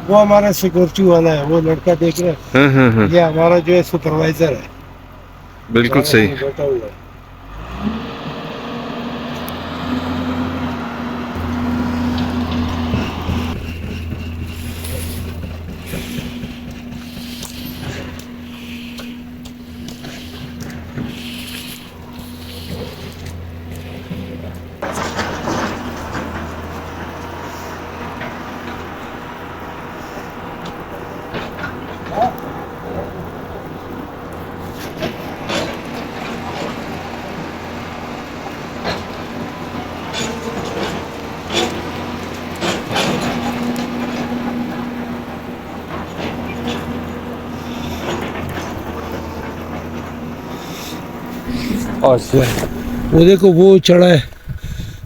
وہ ہمارا سیکورٹی والا ہے، وہ لڑکا دیکھ رہے ہیں، ہاں ہاں ہاں یہ ہمارا جو ہے سپروائزر ہے، بالکل بارش صحیح. میں بیٹھا ہوا ہے. اچھا وہ دیکھو وہ چڑھا ہے،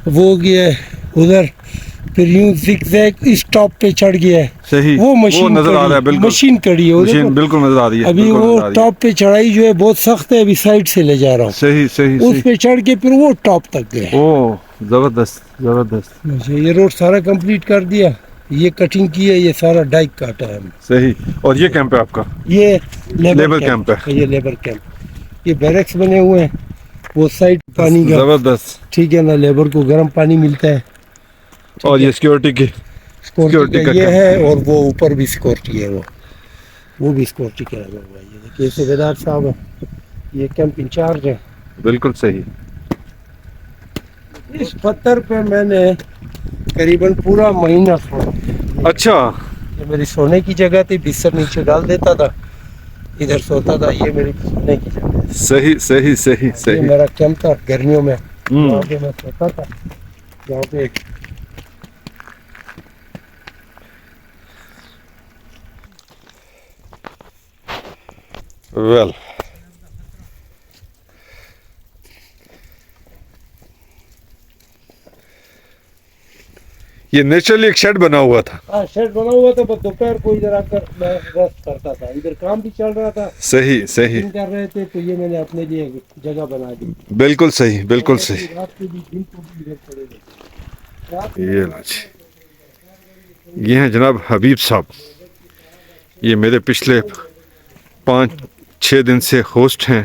وہ گیا ہے ادھر، پھر یوں زگ زیگ اس ٹاپ پہ چڑھ گیا ہے. صحیح وہ مشین نظر آ کڑی، رہا ہے بالکل. مشین کڑی ہے وہ دیکھو. مشین بالکل نظر آ رہی ہے، ابھی بالکل وہ نظر آ رہی ہے. ٹاپ پہ چڑھائی جو ہے بہت سخت ہے، ابھی سائڈ سے لے جا رہا صحیح صحیح ہوں، اس صحیح. پہ چڑھ کے پھر وہ ٹاپ تک گئے. اوہ زبردست زبردست. اچھا، یہ روڈ سارا کمپلیٹ کر دیا، یہ کٹنگ کی ہے، یہ سارا ڈائک کاٹا ہے. صحیح. اور یہ کیمپ ہے آپ کا؟ یہ لیبر کیمپ کیمپ ہے. یہ لیبر کیمپ، یہ بیرکس بنے ہوئے ہیں وہ سائڈ پانی کا. زبردست. ٹھیک ہے نا، لیبر کو گرم پانی ملتا ہے. اور ٹھیک ہے، یہ سیکورٹی کی سیکورٹی کا یہ کیمپ. ہے، اور وہ اوپر بھی سیکورٹی ہے، وہ بھی سیکورٹی کا لگا ہوا ہے. یہ دیکھیے صوبے دار صاحب ہیں، یہ کیمپ انچارج ہے. بالکل صحیح. اس پتھر پہ میں نے قریباً پورا مہینہ سونا. اچھا. یہ میری سونے کی جگہ تھی، بستر نیچے ڈال دیتا تھا، ادھر سوتا تھا. یہ میری سونے کی جگہ ہے. صحیح صحیح صحیح یہ صحیح. میرا کیمپ تھا گرمیوں میں، وہاں پہ میں سوتا تھا. یہاں پہ ویل یہ نیچرلی ایک شیڈ بنا ہوا تھا. شیڈ بنا ہوا تھا، بس دوپہر کو ادھر آ کر میں ریسٹ کرتا تھا. ادھر کام بھی چل رہا تھا، صحیح صحیح. کٹنگ کر رہے تھے، تو یہ میں نے اپنے لیے جگہ بنا دی. بالکل صحیح بالکل صحیح. رات کو بھی دن کو بھی ادھر پڑے گا. یہ یہ ہیں جناب حبیب صاحب، یہ میرے پچھلے 5-6 دن سے ہوسٹ ہیں،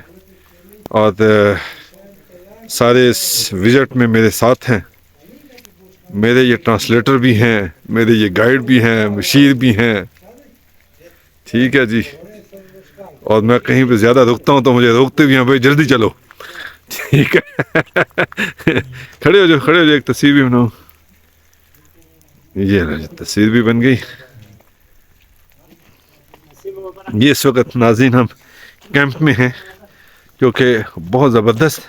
اور سارے اس وزٹ میں میرے ساتھ ہیں. میرے یہ ٹرانسلیٹر بھی ہیں، میرے یہ گائیڈ بھی ہیں، مشیر بھی ہیں. ٹھیک ہے جی. اور میں کہیں پہ زیادہ رکتا ہوں تو مجھے روکتے بھی ہیں، بھائی جلدی چلو. ٹھیک ہے. کھڑے ہو جاؤ کھڑے ہو جاؤ، ایک تصویر بھی بناؤ. یہ تصویر بھی بن گئی. یہ اس وقت ناظرین ہم کیمپ میں ہیں، کیونکہ بہت زبردست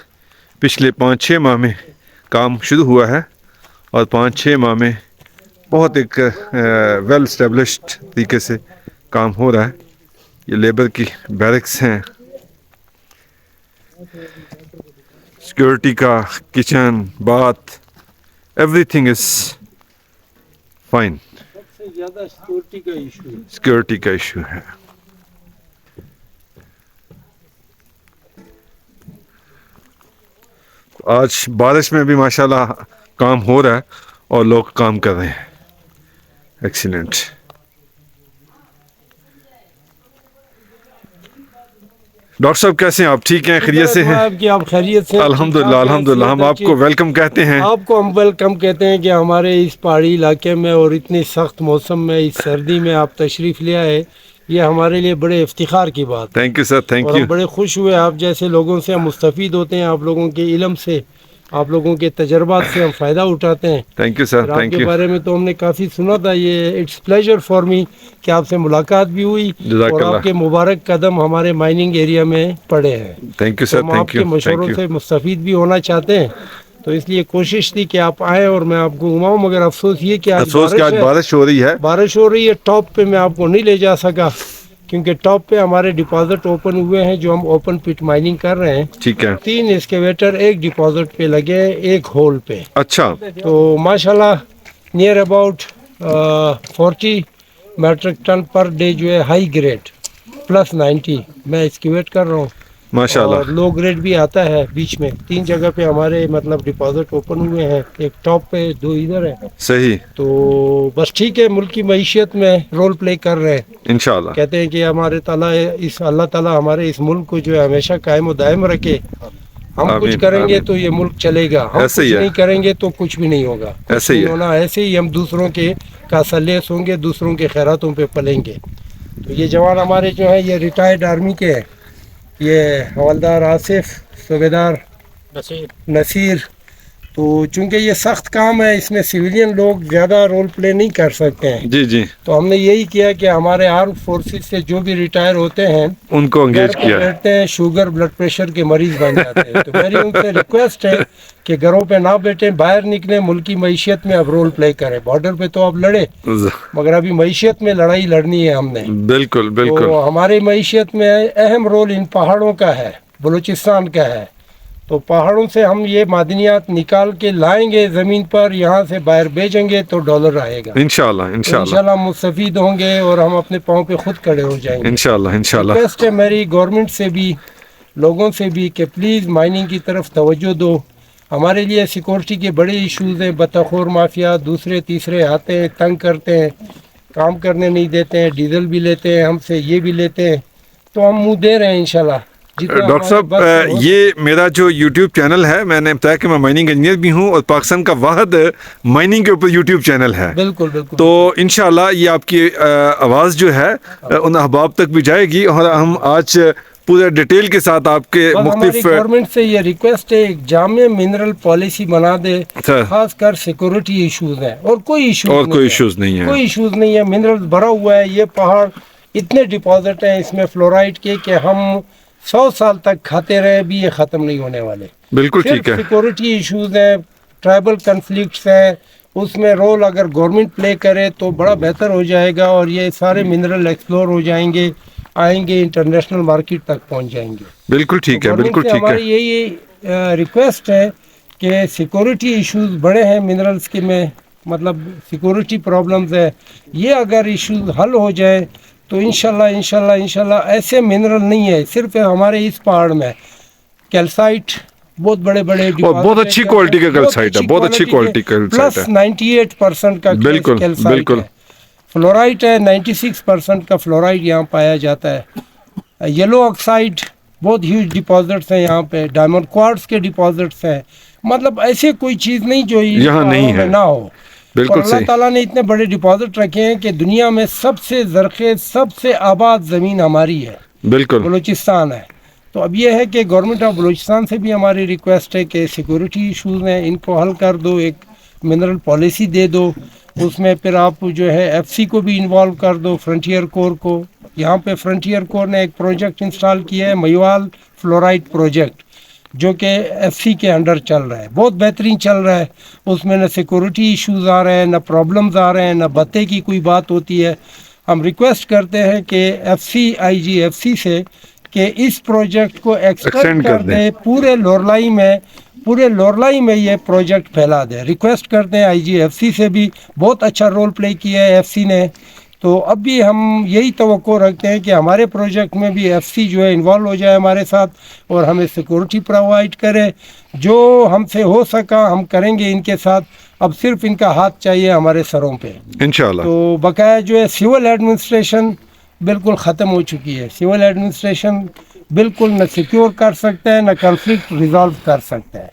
پچھلے 5-6 ماہ میں کام شروع ہوا ہے، اور 5-6 ماہ میں بہت ایک ویل اسٹیبلشڈ طریقے سے کام ہو رہا ہے. یہ لیبر کی بیرکس ہیں، سیکورٹی کا kitchen bath, everything is fine. سب سے زیادہ سیکورٹی کا ایشو ہے. سیکورٹی کا ایشو ہے. آج بارش میں بھی ماشاءاللہ کام ہو رہا ہے، اور لوگ کام کر رہے ہیں. ایکسیلنٹ. ڈاکٹر صاحب کیسے ہیں آپ؟ ٹھیک ہیں؟ خیریت سے ہیں؟ آپ خیریت سے؟ الحمدللہ الحمدللہ. ہم آپ کو ویلکم کہتے ہیں. آپ کو ہم ویلکم کہتے ہیں کہ ہمارے اس پہاڑی علاقے میں اور اتنی سخت موسم میں، اس سردی میں آپ تشریف لے آئے، یہ ہمارے لیے بڑے افتخار کی بات ہے. تھینک یو سر، تھینک اور یو. ہم بڑے خوش ہوئے، آپ جیسے لوگوں سے ہم مستفید ہوتے ہیں، آپ لوگوں کے علم سے، آپ لوگوں کے تجربات سے ہم فائدہ اٹھاتے ہیں. تھینک یو سر، اور آپ تھینک کے یو. بارے میں تو ہم نے کافی سنا تھا. یہ اٹس پلیجر فار می کہ آپ سے ملاقات بھی ہوئی، جزاک اور آپ اللہ. کے مبارک قدم ہمارے مائننگ ایریا میں پڑے ہیں. تھینک یو تو سر، ہم آپ تھینک کے یو، تھینک مشوروں یو. سے مستفید بھی ہونا چاہتے ہیں، تو اس لیے کوشش تھی کہ آپ آئیں اور میں آپ کو گھماؤں. مگر افسوس یہ کہ آج افسوس کہ بارش آج ہے، بارش ہو رہی ہے. بارش ہو رہی ہے. ٹاپ پہ میں آپ کو نہیں لے جا سکا، کیونکہ ٹاپ پہ ہمارے ڈپازٹ اوپن ہوئے ہیں، جو ہم اوپن پٹ مائننگ کر رہے ہیں. ٹھیک ہے. 3 ایکسکیویٹر ایک ڈپازٹ پہ لگے، ایک ہول پہ. اچھا. تو ماشاءاللہ near about 40 metric ton per day جو ہے ہائی گریڈ +90 میں ایکسکیویٹ کر رہا ہوں. माशाल्लाह। और लो ग्रेड भी आता है बीच में। 3 जगह पे हमारे मतलब डिपॉजिट ओपन हुए हैं, एक टॉप पे 2 इधर है। सही, तो बस ठीक है, मुल्क की मईशत में रोल प्ले कर रहे हैं। इंशाल्लाह। कहते हैं कि हमारे ताला इस अल्लाह ताला हमारे इस मुल्क को जो है हमेशा कायम दायम रखे। हम कुछ आमीन, करेंगे आमीन। तो ये मुल्क चलेगा, हम ऐसे कुछ ही है। नहीं करेंगे तो कुछ भी नहीं होगा। कुछ ऐसे ही नहीं है। होना, ऐसे ही हम दूसरों के का सलेस होंगे, दूसरों के खैरातों पे पलेंगे। तो ये जवान हमारे जो है ये रिटायर्ड आर्मी के हैं। ये हवलदार आसिफ, सूबेदार नसीर। तो चूंकि ये सख्त काम है, इसमें सिविलियन लोग ज़्यादा रोल प्ले नहीं कर सकते हैं, जी जी, तो हमने यही किया कि हमारे आर्म फोर्सेस से जो भी रिटायर होते हैं उनको घर एंगेज पे किया है। बैठते हैं, शुगर ब्लड प्रेशर के मरीज बन जाते हैं। तो मेरी उनसे रिक्वेस्ट है कि घरों पे ना बैठे, बाहर निकले, मुल्क की मईशत में अब रोल प्ले करें। बॉर्डर पे तो अब लड़े, मगर अभी मईशत में लड़ाई लड़नी है हमने। बिल्कुल बिल्कुल। तो हमारी मईशत में अहम रोल इन पहाड़ों का है, बलूचिस्तान का है। तो पहाड़ों से हम ये मादनियात निकाल के लाएंगे ज़मीन पर, यहाँ से बाहर भेजेंगे तो डॉलर आएगा। इंशाल्लाह तो इंशाल्लाह इंशाल्लाह मुस्तफीद होंगे और हम अपने पाँव पे खुद खड़े हो जाएंगे। इंशाल्लाह इंशाल्लाह। रिक्वेस्ट है मेरी गवर्नमेंट से भी, लोगों से भी, कि प्लीज़ माइनिंग की तरफ तवज्जो दो। हमारे लिए सिक्योरिटी के बड़े इश्यूज़ हैं। बतखोर माफिया दूसरे तीसरे आते हैं, तंग करते हैं, काम करने नहीं देते हैं, डीजल भी लेते हैं हमसे, ये भी लेते हैं। तो हम मुंह दे रहे हैं इंशाल्लाह। डॉक्टर साहब, ये मेरा जो यूट्यूब चैनल है, मैंने बताया कि मैं माइनिंग इंजीनियर भी हूँ और पाकिस्तान का वाहिद माइनिंग के ऊपर यूट्यूब चैनल है। बिल्कुल बिल्कुल। तो इंशाल्लाह ये आपकी आवाज़ जो है उन अहबाब तक भी जाएगी और हम आज पूरे डिटेल के साथ आपके हमारी मुख्तलिफ गवर्नमेंट से ये रिक्वेस्ट है, एक जामे मिनरल पॉलिसी बना दे। अच्छा। खासकर सिक्योरिटी इश्यूज हैं और कोई इश्यूज और नहीं कोई है। इश्यूज नहीं है। कोई इश्यूज नहीं है। मिनरल भरा हुआ है। ये पहाड़ इतने डिपॉजिट हैं इसमें फ्लोराइड के कि हम 100 साल तक खाते रहे भी ये ख़त्म नहीं होने वाले। बिल्कुल ठीक है। सिक्योरिटी इश्यूज हैं, ट्राइबल कन्फ्लिक्ट्स हैं, उसमें रोल अगर गवर्नमेंट प्ले करे तो बड़ा बेहतर हो जाएगा और ये सारे मिनरल एक्सप्लोर हो जाएंगे, आएंगे, इंटरनेशनल मार्केट तक पहुंच जाएंगे। बिल्कुल ठीक है, बिल्कुल ठीक है। हमारी यही रिक्वेस्ट है कि सिक्योरिटी इश्यूज बड़े हैं मिनरल्स के में, मतलब सिक्योरिटी प्रॉब्लम्स है। ये अगर इश्यूज हल हो जाए तो इंशाल्लाह इंशाल्लाह इंशाल्लाह ऐसे मिनरल नहीं है सिर्फ हमारे इस पहाड़ में। कैल्साइट बहुत बड़े बड़े बहुत अच्छी क्वालिटी का कैल्साइट है, बहुत अच्छी क्वालिटी का कैल्साइट है। प्लस 98% का बिल्कुल बिल्कुल। फ्लोराइड है, 96% का फ्लोराइड यहाँ पाया जाता है। येलो ऑक्साइड बहुत ह्यूज डिपॉजिट्स हैं यहाँ पे, डायमंड क्वार्ट्स के डिपॉजिट्स हैं। मतलब ऐसे कोई चीज़ नहीं जो यहाँ नहीं है, ना हो। बिल्कुल और अल्लाह सही। ताला ने इतने बड़े डिपॉजिट रखे हैं कि दुनिया में सबसे ज़रख़ेज़, सबसे आबाद ज़मीन हमारी है, बिल्कुल बलूचिस्तान है। तो अब ये है कि गवर्नमेंट ऑफ बलूचिस्तान से भी हमारी रिक्वेस्ट है कि सिक्योरिटी इशूज़ हैं, इनको हल कर दो, एक मिनरल पॉलिसी दे दो। उसमें फिर आप जो है एफसी को भी इन्वॉल्व कर दो, फ्रंटियर कोर को। यहाँ पे फ्रंटियर कोर ने एक प्रोजेक्ट इंस्टॉल किया है, मयूआल फ्लोराइड प्रोजेक्ट, जो कि एफसी के अंडर चल रहा है, बहुत बेहतरीन चल रहा है। उसमें न सिक्योरिटी इश्यूज़ आ रहे हैं, न प्रॉब्लम्स आ रहे हैं, न बत्ते की कोई बात होती है। हम रिक्वेस्ट करते हैं कि एफसी आईजीएफसी से कि इस प्रोजेक्ट को एक्सटेंड कर दे पूरे लोरलाई में ये प्रोजेक्ट फैला दे। रिक्वेस्ट करते हैं आईजीएफसी से भी, बहुत अच्छा रोल प्ले किया है एफसी ने। तो अब भी हम यही तवक्को रखते हैं कि हमारे प्रोजेक्ट में भी एफसी जो है इन्वॉल्व हो जाए हमारे साथ और हमें सिक्योरिटी प्रोवाइड करे। जो हमसे हो सका हम करेंगे इनके साथ। अब सिर्फ इनका हाथ चाहिए हमारे सरों पे इंशाल्लाह। तो बकाया जो है सिविल एडमिनिस्ट्रेशन बिल्कुल ख़त्म हो चुकी है। सिविल एडमिनिस्ट्रेशन बिल्कुल न सिक्योर कर सकता है, न कन्फ्लिक्ट रिजॉल्व कर सकता है।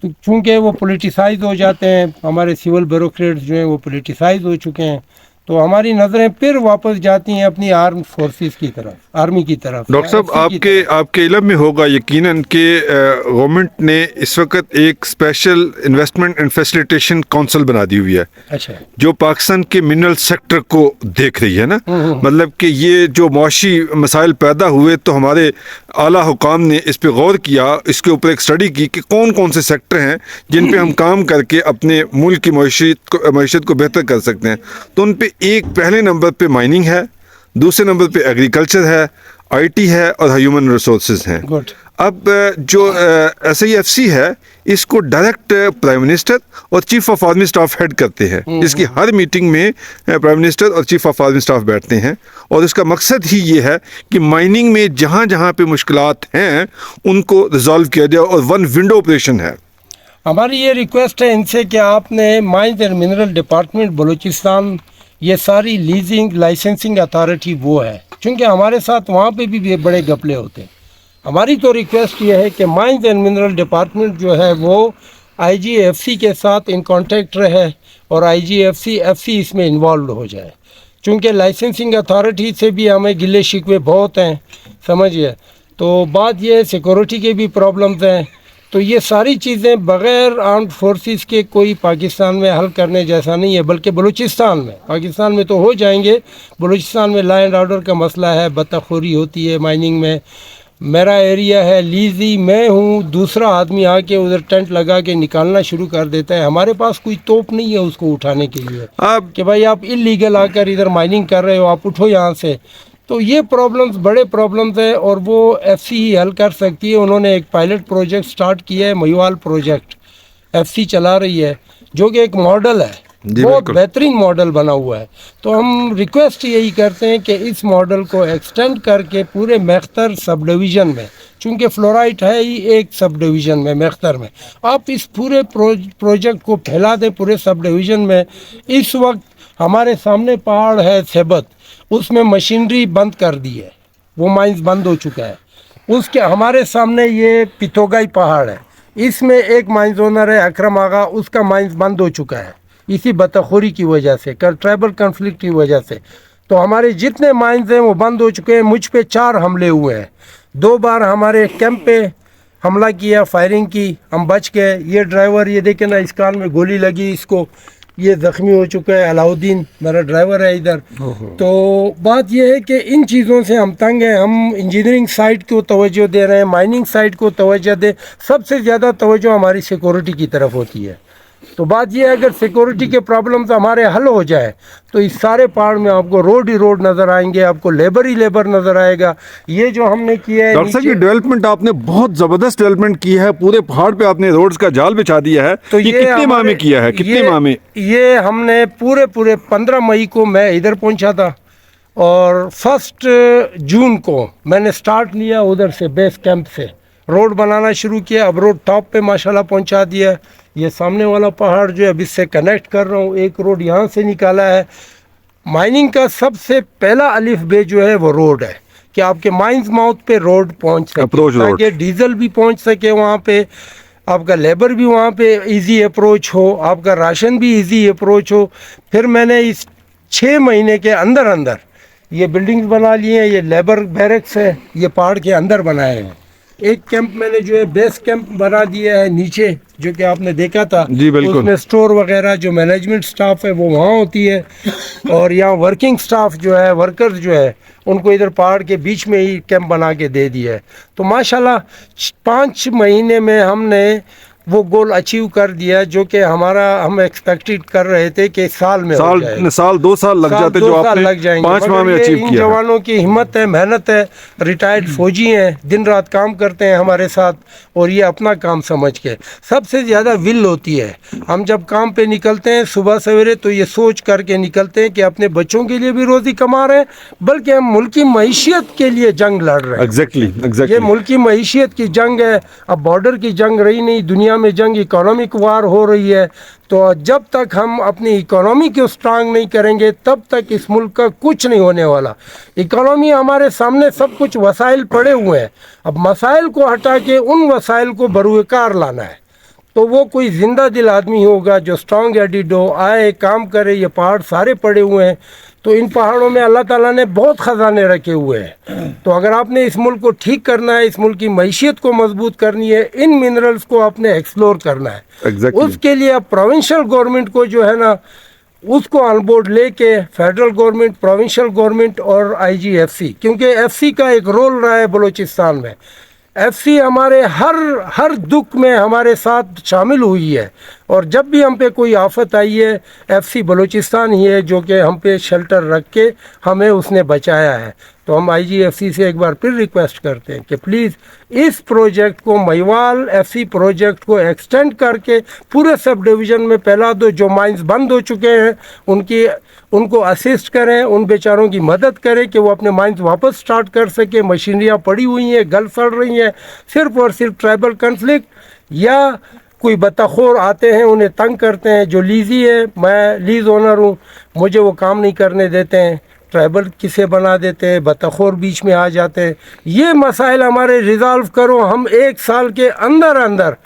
तो चूँकि वो पोलिटिसाइज हो जाते हैं, हमारे सिविल ब्यूरोक्रेट्स जो हैं वो पोलिटिसाइज हो चुके हैं, तो हमारी नज़रें फिर वापस जाती हैं अपनी आर्म फोर्सेस की तरफ, आर्मी की तरफ। डॉक्टर साहब, आपके इल्म में होगा यकीनन कि गवर्नमेंट ने इस वक्त एक special investment and facilitation council बना दी हुई है। अच्छा। जो पाकिस्तान के मिनरल सेक्टर को देख रही है ना, मतलब कि ये जो मुआशी मसाइल पैदा हुए तो हमारे आला हुकाम ने इस पे गौर किया, इसके ऊपर एक स्टडी की कि कौन कौन से सेक्टर हैं जिन पे हम काम करके अपने मुल्क की मईशत को बेहतर कर सकते हैं। तो उन पे एक पहले नंबर पे माइनिंग है, दूसरे नंबर पे एग्रीकल्चर है, आईटी है और ह्यूमन रिसोर्सेज हैं। गुड। अब जो SIFC है इसको डायरेक्ट प्राइम मिनिस्टर और chief of army staff head करते हैं। इसकी हर मीटिंग में प्राइम मिनिस्टर और चीफ ऑफ आर्मी स्टाफ बैठते हैं और इसका मकसद ही ये है कि माइनिंग में जहाँ जहाँ पे मुश्किलात हैं उनको रिजॉल्व किया जाए और वन विंडो ऑपरेशन है। हमारी ये रिक्वेस्ट है इनसे कि आपने mines and mineral department Balochistan, ये सारी लीजिंग लाइसेंसिंग अथॉरिटी वो है, क्योंकि हमारे साथ वहाँ पे भी बड़े घपले होते हैं। हमारी तो रिक्वेस्ट ये है कि माइंस एंड मिनरल डिपार्टमेंट जो है वो IGFC के साथ इन कॉन्टेक्ट रहे और IGFC इसमें इन्वॉल्व हो जाए, क्योंकि लाइसेंसिंग अथॉरिटी से भी हमें गिले शिकवे बहुत हैं, समझिए। तो बात ये है सिक्योरिटी के भी प्रॉब्लम्स हैं। तो ये सारी चीज़ें बग़ैर आर्म्ड फोर्सेस के कोई पाकिस्तान में हल करने जैसा नहीं है, बल्कि बलूचिस्तान में, पाकिस्तान में तो हो जाएंगे, बलूचिस्तान में लॉ एंड ऑर्डर का मसला है, बत्ताखोरी होती है माइनिंग में। मेरा एरिया है लीजी, मैं हूँ, दूसरा आदमी आके उधर टेंट लगा के निकालना शुरू कर देता है। हमारे पास कोई तोप नहीं है उसको उठाने के लिए अब कि भाई आप इलीगल आकर इधर माइनिंग कर रहे हो, आप उठो यहाँ से। तो ये प्रॉब्लम्स बड़े प्रॉब्लम्स हैं और वो FC ही हल कर सकती है। उन्होंने एक पायलट प्रोजेक्ट स्टार्ट किया है, मयूवाल प्रोजेक्ट FC चला रही है, जो कि एक मॉडल है, बहुत बेहतरीन मॉडल बना हुआ है। तो हम रिक्वेस्ट यही करते हैं कि इस मॉडल को एक्सटेंड करके पूरे मेख्तर सब डिवीज़न में, चूँकि फ्लोराइट है ही एक सब डिवीज़न में मेख्तर में, आप इस पूरे प्रोजेक्ट को फैला दें पूरे सब डिवीज़न में। इस वक्त हमारे सामने पहाड़ है सेबत, उसमें मशीनरी बंद कर दी है, वो माइंस बंद हो चुका है। उसके हमारे सामने ये पिथोगाई पहाड़ है, इसमें एक माइंस ओनर है अकरम आगा, उसका माइंस बंद हो चुका है इसी बतखोरी की वजह से, ट्राइबल कन्फ्लिक्ट की वजह से। तो हमारे जितने माइंस हैं वो बंद हो चुके हैं। मुझ पे 4 हमले हुए हैं, 2 बार हमारे कैंप पे हमला किया, फायरिंग की, हम बच गए। ये ड्राइवर, ये देखे ना, इस कान में गोली लगी इसको, ये ज़ख्मी हो चुका है। अलाउद्दीन मेरा ड्राइवर है इधर। तो बात ये है कि इन चीज़ों से हम तंग हैं। हम इंजीनियरिंग साइड को तवज्जो दे रहे हैं, माइनिंग साइड को तवज्जो दे, सबसे ज़्यादा तवज्जो हमारी सिक्योरिटी की तरफ होती है। तो बात ये है अगर सिक्योरिटी के प्रॉब्लम्स हमारे हल हो जाए तो इस सारे पहाड़ में आपको रोड ही रोड नज़र आएंगे, आपको लेबर ही लेबर नज़र आएगा। ये जो हमने किया है, डॉक्टर साहब की डेवलपमेंट आपने बहुत ज़बरदस्त डेवलपमेंट की है, पूरे पहाड़ पे आपने रोड्स का जाल बिछा दिया है। तो ये कितने माह में किया है, कितने माह में? ये हमने पूरे 15 मई को मैं इधर पहुंचा था और 1 जून को मैंने स्टार्ट लिया उधर से, बेस कैंप से रोड बनाना शुरू किया। अब रोड टॉप पे माशाल्लाह पहुंचा दिया। ये सामने वाला पहाड़ जो है अब इससे कनेक्ट कर रहा हूँ, एक रोड यहाँ से निकाला है। माइनिंग का सबसे पहला अलिफ बे जो है वो रोड है कि आपके माइंस माउथ पे रोड पहुँच सके, ताकि डीजल भी पहुँच सके वहाँ पे, आपका लेबर भी वहाँ पे इजी अप्रोच हो, आपका राशन भी इजी अप्रोच हो। फिर मैंने इस 6 महीने के अंदर अंदर ये बिल्डिंग्स बना लिए हैं। ये लेबर बैरक्स है, ये पहाड़ के अंदर बनाए हैं। एक कैंप मैंने जो है बेस कैंप बना दिया है नीचे, जो कि आपने देखा था जी, बिल्कुल। उसमें स्टोर वगैरह, जो मैनेजमेंट स्टाफ है वो वहाँ होती है, और यहाँ वर्किंग स्टाफ जो है, वर्कर्स जो है, उनको इधर पहाड़ के बीच में ही कैंप बना के दे दिया है। तो माशाल्लाह 5 महीने में हमने वो गोल अचीव कर दिया जो कि हम एक्सपेक्टेड कर रहे थे कि साल में हो जाए। साल 2 साल लग जाते, जो आपने लग जाएंगे, 5 माह में अचीव किया। इन जवानों की हिम्मत है, मेहनत है, रिटायर्ड फौजी हैं, दिन रात काम करते हैं हमारे साथ, और ये अपना काम समझ के। सबसे ज़्यादा विल होती है, हम जब काम पे निकलते हैं सुबह सवेरे तो ये सोच करके निकलते हैं कि अपने बच्चों के लिए भी रोज़ी कमा रहे हैं, बल्कि हम मुल्क की मईशियत के लिए जंग लड़ रहे हैं। एग्जैक्टली ये मुल्क की मईशियत की जंग है, अब बॉर्डर की जंग रही नहीं, दुनिया में जंग इकोनॉमिक वार हो रही है। तो जब तक हम अपनी इकोनॉमी को स्ट्रांग नहीं करेंगे तब तक इस मुल्क का कुछ नहीं होने वाला। इकोनॉमी हमारे सामने सब कुछ वसाइल पड़े हुए हैं, अब मसाइल को हटा के उन वसाइल को बरूकार लाना है। तो वो कोई ज़िंदा दिल आदमी होगा जो स्ट्रांग एडिड हो, आए काम करे। ये पहाड़ सारे पड़े हुए हैं, तो इन पहाड़ों में अल्लाह ताला ने बहुत ख़जाने रखे हुए हैं। तो अगर आपने इस मुल्क को ठीक करना है, इस मुल्क की मईशियत को मजबूत करनी है, इन मिनरल्स को आपने एक्सप्लोर करना है। उसके लिए अब प्रोविंशियल गवर्नमेंट को जो है ना, उसको ऑन बोर्ड लेके फेडरल गवर्नमेंट, प्रोविंशियल गवर्नमेंट और IGFC, क्योंकि FC का एक रोल रहा है बलूचिस्तान में। एफ सी हमारे हर दुख में हमारे साथ शामिल हुई है, और जब भी हम पे कोई आफत आई है एफ सी बलूचिस्तान ही है जो कि हम पे शेल्टर रख के हमें उसने बचाया है। तो हम IGFC से एक बार फिर रिक्वेस्ट करते हैं कि प्लीज़ इस प्रोजेक्ट को, महिवाल FC प्रोजेक्ट को एक्सटेंड करके पूरे सब डिवीज़न में फैला दो। जो माइंस बंद हो चुके हैं उनको असिस्ट करें, उन बेचारों की मदद करें कि वो अपने माइंस वापस स्टार्ट कर सके। मशीनरियाँ पड़ी हुई हैं, गल सड़ रही हैं, सिर्फ और सिर्फ ट्राइबल कन्फ्लिक्ट या कोई बतखोर आते हैं उन्हें तंग करते हैं। जो लीजी है, मैं लीज ओनर हूँ, मुझे वो काम नहीं करने देते हैं, ट्राइबल किसे बना देते हैं, बतखोर बीच में आ जाते हैं। ये मसाइल हमारे रिजॉल्व करो, हम 1 साल के अंदर अंदर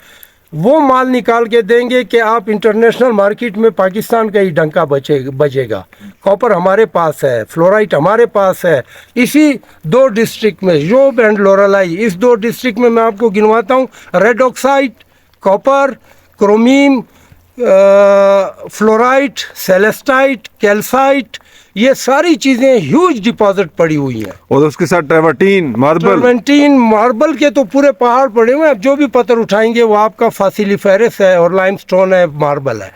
वो माल निकाल के देंगे कि आप इंटरनेशनल मार्केट में पाकिस्तान का ही डंका बजेगा। कॉपर हमारे पास है, फ्लोराइट हमारे पास है, इसी 2 डिस्ट्रिक्ट में, योब एंड लोरालाई, इस 2 डिस्ट्रिक्ट में मैं आपको गिनवाता हूँ। Red oxide, copper, chromium, fluorite, celestite, calcite, ये सारी चीज़ें ह्यूज डिपॉजिट पड़ी हुई हैं। और उसके साथ ट्रेवर्टीन, मार्बल के तो पूरे पहाड़ पड़े हुए हैं। अब जो भी पत्थर उठाएंगे वो आपका फासिलिफेरस है और लाइमस्टोन है, मार्बल है।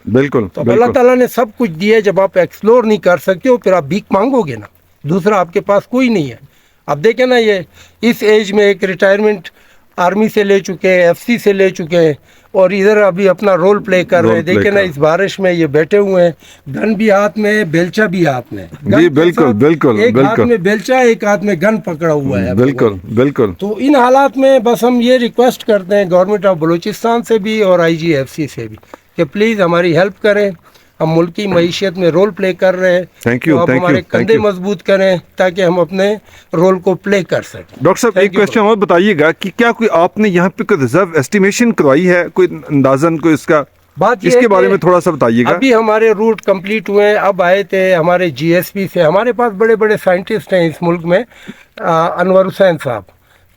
बिल्कुल, तो अल्लाह ताला ने सब कुछ दिया है। जब आप एक्सप्लोर नहीं कर सकते हो फिर आप भीख मांगोगे ना, दूसरा आपके पास कोई नहीं है। अब देखें ना, ये इस एज में एक रिटायरमेंट आर्मी से ले चुके हैं, FC से ले चुके हैं, और इधर अभी अपना रोल प्ले कर रहे हैं। देखे ना, इस बारिश में ये बैठे हुए हैं, गन भी हाथ में, बेलचा भी हाथ में। जी बिल्कुल बिल्कुल एक हाथ बिल्कुल में बेलचा, एक हाथ में गन पकड़ा हुआ है। बिल्कुल बिल्कुल। तो इन हालात में बस हम ये रिक्वेस्ट करते हैं गवर्नमेंट ऑफ बलूचिस्तान से भी और IGFC से भी कि प्लीज़ हमारी हेल्प करें। हम मुल्क की मईशत में रोल प्ले कर रहे हैं, थैंक यू, तो आप थैंक हमारे यू, कंधे मजबूत करें ताकि हम अपने रोल को प्ले कर सकें। डॉक्टर साहब, एक क्वेश्चन और बताइएगा कि क्या कोई आपने यहाँ पे कोई रिजर्व एस्टिमेशन करवाई है, कोई अंदाजन, कोई इसका बात इसके बारे में थोड़ा सा बताइएगा। अभी हमारे रूट कंप्लीट हुए हैं, अब आए थे हमारे GSP से। हमारे पास बड़े बड़े साइंटिस्ट हैं इस मुल्क में, अनवर हुसैन साहब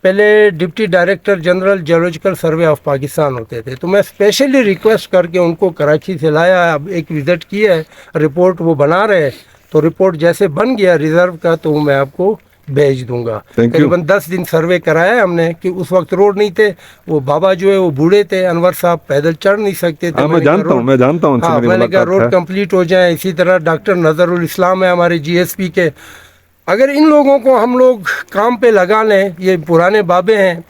पहले deputy director general geological survey of Pakistan होते थे। तो मैं स्पेशली रिक्वेस्ट करके उनको कराची से लाया, अब एक विज़िट की है, रिपोर्ट वो बना रहे हैं। तो रिपोर्ट जैसे बन गया रिज़र्व का तो मैं आपको भेज दूंगा। तकरीबन 10 दिन सर्वे कराया हमने कि उस वक्त रोड नहीं थे, वो बाबा जो है वो बूढ़े थे, अनवर साहब पैदल चढ़ नहीं सकते थे। मैं जानता हूँ हाँ, मैंने कहा रोड कंप्लीट हो जाए। इसी तरह डॉक्टर नजरुल इस्लाम है हमारे GSP के। अगर इन लोगों को हम लोग काम पे लगा लें, ये पुराने बाबे हैं,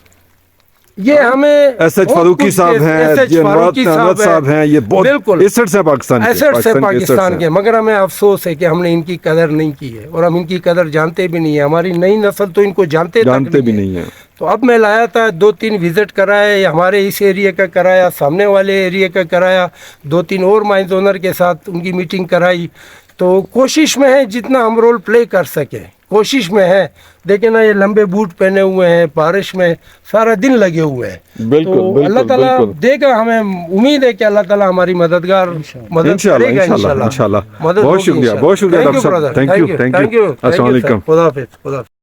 ये हमें SH फारूकी साहब हैं, ये अनवर साहब हैं, ये बहुत बिल्कुल एसेट्स हैं पाकिस्तान के, मगर हमें अफसोस है कि हमने इनकी कदर नहीं की है और हम इनकी कदर जानते भी नहीं है। हमारी नई नस्ल तो इनको जानते भी नहीं है। तो अब मैं लाया था, 2-3 विजिट कराया, हमारे इस एरिया का कराया, सामने वाले एरिया का कराया, 2-3 और माइंस ओनर के साथ उनकी मीटिंग कराई। तो कोशिश में है जितना हम रोल प्ले कर सके, कोशिश में है। देखे ना, ये लंबे बूट पहने हुए हैं, बारिश में सारा दिन लगे हुए हैं। तो अल्लाह ताला देगा, हमें उम्मीद है कि अल्लाह ताला हमारी मदद करेगा इंशाल्लाह। बहुत शुक्रिया डॉक्टर साहब, थैंक यू। अस्सलाम वालेकुम। खुदा हाफिज़।